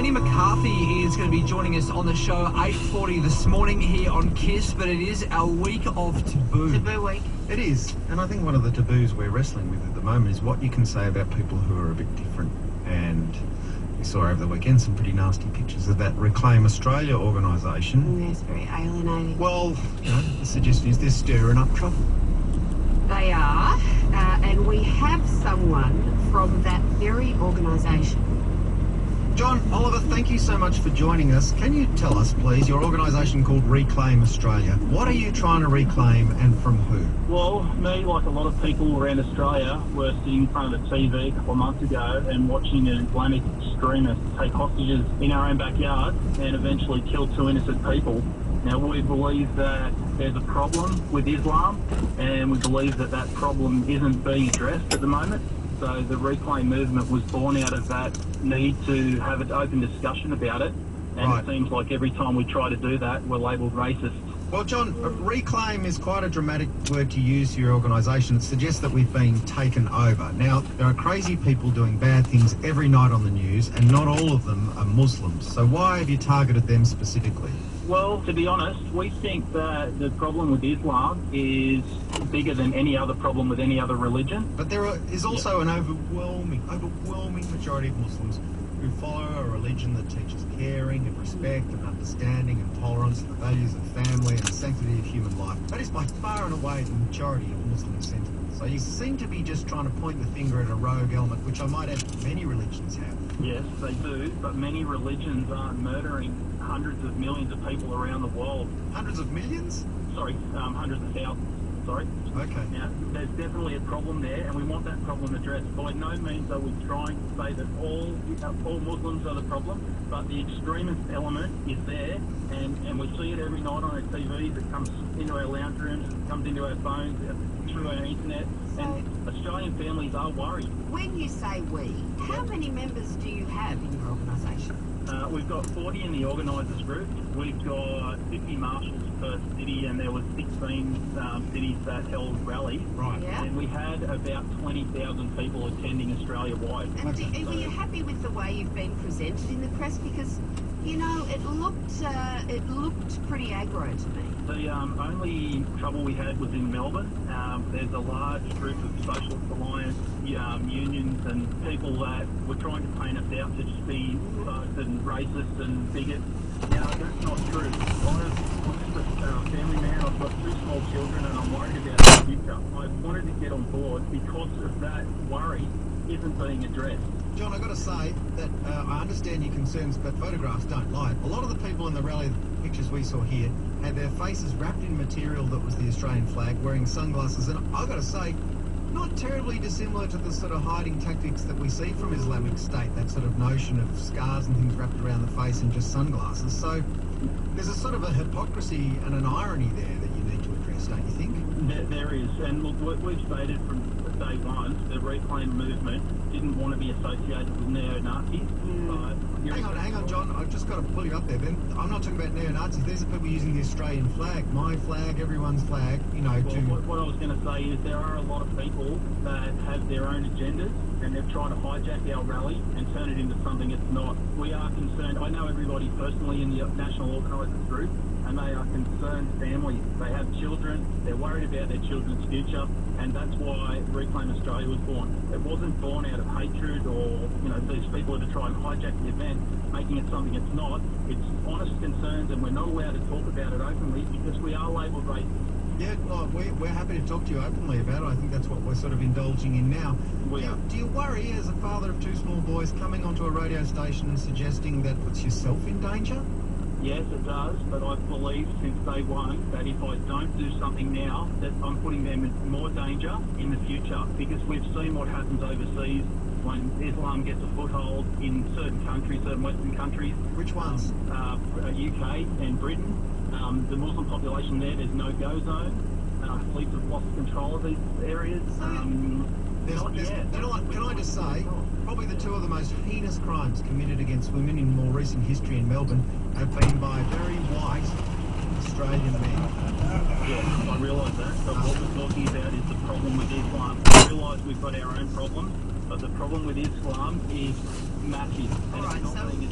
Andy McCarthy is going to be joining us on the show 8:40 this morning here on KISS, but it is our week of taboo. Taboo week. It is, and I think one of the taboos we're wrestling with at the moment is what you can say about people who are a bit different. And we saw over the weekend some pretty nasty pictures of that Reclaim Australia organisation. Yes, very alienating. Well, you know, the suggestion is they're stirring up trouble. They are, and we have someone from that very organisation. John, Oliver, thank you so much for joining us. Can you tell us, please, your organisation called Reclaim Australia, what are you trying to reclaim and from who? Well, me, like a lot of people around Australia, were sitting in front of the TV a couple of months ago and watching an Islamic extremist take hostages in our own backyard and eventually kill 2 innocent people. Now, we believe that there's a problem with Islam, and we believe that that problem isn't being addressed at the moment. So the Reclaim movement was born out of that need to have an open discussion about it. And Right. It seems like every time we try to do that, we're labelled racist. Well, John, reclaim is quite a dramatic word to use for your organisation. It suggests that we've been taken over. Now, there are crazy people doing bad things every night on the news, and not all of them are Muslims. So why have you targeted them specifically? Well, to be honest, we think that the problem with Islam is bigger than any other problem with any other religion. But there is also an overwhelming majority of Muslims who follow a religion that teaches caring and respect and understanding and tolerance, the values of family and the sanctity of human life. That is by far and away the majority of Muslim sentiment. So you seem to be just trying to point the finger at a rogue element, which I might add many religions have. Yes, they do, but many religions aren't murdering hundreds of millions of people around the world. Hundreds of millions? Sorry, hundreds of thousands. Sorry. Okay. Now, there's definitely a problem there, and we want that problem addressed. By no means are we trying to say that all Muslims are the problem, but the extremist element is there, and we see it every night on our TVs. It comes into our lounge rooms, it comes into our phones, through our internet, and Australian families are worried. When you say we, how many members do you have in your organisation? We've got 40 in the organisers group. We've got 50 marshals per city, and there was 16 cities that held rallies. Right. Yeah. And we had about 20,000 people attending Australia-wide. And were you happy with the way you've been presented in the press? Because, you know, it looked pretty aggro to me. The only trouble we had was in Melbourne. There's a large group of Socialist Alliance unions and people that were trying to paint us out to just be and racist and bigots. Now, that's not true. I'm just a family man. I've got 2 small children and I'm worried about the future. I wanted to get on board because of that worry isn't being addressed. John, I've got to say that I understand your concerns, but photographs don't lie. A lot of the people in the rally, the pictures we saw here, had their faces wrapped in material that was the Australian flag, wearing sunglasses, and I've got to say, not terribly dissimilar to the sort of hiding tactics that we see from Islamic State, that sort of notion of scars and things wrapped around the face and just sunglasses. So there's a sort of a hypocrisy and an irony there that you need to address, don't you think? There is, and look, we've stated from day one, the Reclaim movement didn't want to be associated with neo-Nazis. Hang on, John. I've just got to pull you up there. Then I'm not talking about neo-Nazis. These are people using the Australian flag, my flag, everyone's flag. You know, What I was going to say is there are a lot of people that have their own agendas, and they're trying to hijack our rally and turn it into something it's not. We are concerned. I know everybody personally in the National Organisers group, and they are concerned families. They have children. They're worried about their children's future, and that's why Reclaim Australia was born. It wasn't born out of hatred or, you know, these people are to try and hijack the event, making it something it's not. It's honest concerns, and we're not allowed to talk about it openly because we are labelled racist. Yeah, well, we're happy to talk to you openly about it. I think that's what we're sort of indulging in now. Do you worry, as a father of 2 small boys, coming onto a radio station and suggesting that puts yourself in danger? Yes, it does, but I've believed since day one that if I don't do something now, that I'm putting them in more danger in the future, because we've seen what happens overseas when Islam gets a foothold in certain countries, certain Western countries. Which ones? UK and Britain. The Muslim population there's no-go zone. Police have lost control of these areas. Can I just say, probably the 2 of the most heinous crimes committed against women in more recent history in Melbourne have been by very white Australian men. Yeah, I realise that. But what we're talking about is the problem with Islam. I realise we've got our own problems, but the problem with Islam is massive. And All right, it's not being